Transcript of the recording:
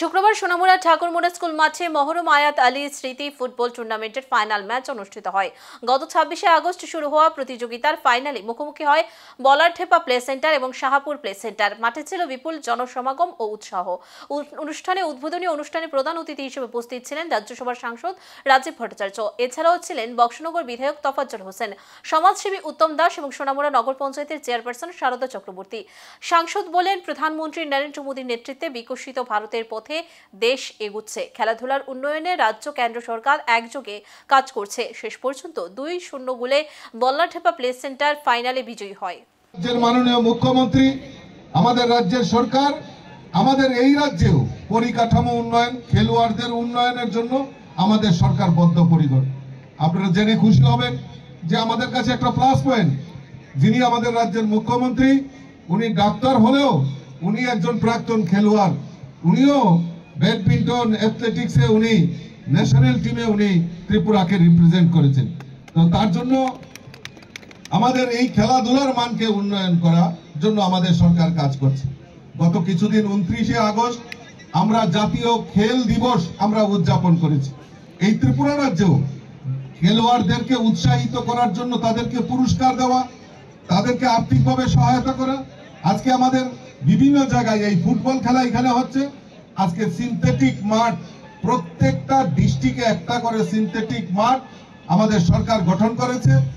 শুক্রবার সোনামুড়া ঠাকুরমুড়া স্কুল মাঠে মহরম আয়াত আলী স্মৃতি ফুটবল টুর্নামেন্টের ফাইনাল ম্যাচ অনুষ্ঠিত হয়। গত 26শে আগস্ট শুরু হওয়া প্রতিযোগিতার ফাইনালে মুখোমুখি হয় বলারঠেপা প্লে সেন্টার এবং শাহাপুর প্লে সেন্টার। মাঠে ছিল বিপুল জনসমাগম ও উৎসাহ। অনুষ্ঠানে উদ্বোধনী অনুষ্ঠানে প্রধান অতিথি হিসেবে উপস্থিত ছিলেন রাজ্যসভার সাংসদ রাজীব ভট্টাচার্য। এছাড়াও ছিলেন বক্সনগর বিধায়ক তফাজ্জল হোসেন, সমাজসেবী উত্তম দাস এবং সোনামুড়া নগর পঞ্চায়েতের চেয়ারপারসন শারদা চক্রবর্তী। সাংসদ বলেন, প্রধানমন্ত্রী নরেন্দ্র মোদীর নেতৃত্বে বিকশিত ভারতের পথে দেশ এগুচ্ছে। খেলাধুলার উন্নয়নে রাজ্য কেন্দ্র সরকার একযোগে কাজ করছে। শেষ পর্যন্ত 2-0 গোলে বল্লারঠেপা প্লে সেন্টার ফাইনালে বিজয়ী হয়। রাজ্যের মাননীয় মুখ্যমন্ত্রী, আমাদের রাজ্যের সরকার, আমাদের এই রাজ্যেও পরিকাঠামো উন্নয়ন, খেলোয়াড়দের উন্নয়নের জন্য আমাদের সরকার বদ্ধপরিকর। আপনারা জেনে খুশি হবেন যে আমাদের কাছে একটা প্লাস পয়েন্ট, যিনি আমাদের রাজ্যের মুখ্যমন্ত্রী, উনি ডাক্তার হলেও উনি একজন প্রাক্তন খেলোয়াড়। উনিও ব্যাডমিন্টন অ্যাথলেটিক্সে উনি ন্যাশনাল টিমে উনি ত্রিপুরাকে রিপ্রেজেন্ট করেছেন। তো তার জন্য আমাদের এই খেলাধুলার মানকে উন্নয়ন করার জন্য আমাদের সরকার কাজ করছে। গত কিছুদিন 29শে আগস্ট আমরা জাতীয় খেল দিবস আমরা উদযাপন করেছি। এই ত্রিপুরা রাজ্যেও খেলোয়াড়দেরকে উৎসাহিত করার জন্য তাদেরকে পুরস্কার দেওয়া, তাদেরকে আর্থিকভাবে সহায়তা করা। আজকে আমাদের বিভিন্ন জায়গায় এই ফুটবল খেলা এখানে হচ্ছে। আজকে সিনথেটিক মাঠ, প্রত্যেকটা ডিস্ট্রিক্টে একটা করে সিনথেটিক মাঠ আমাদের সরকার গঠন করেছে।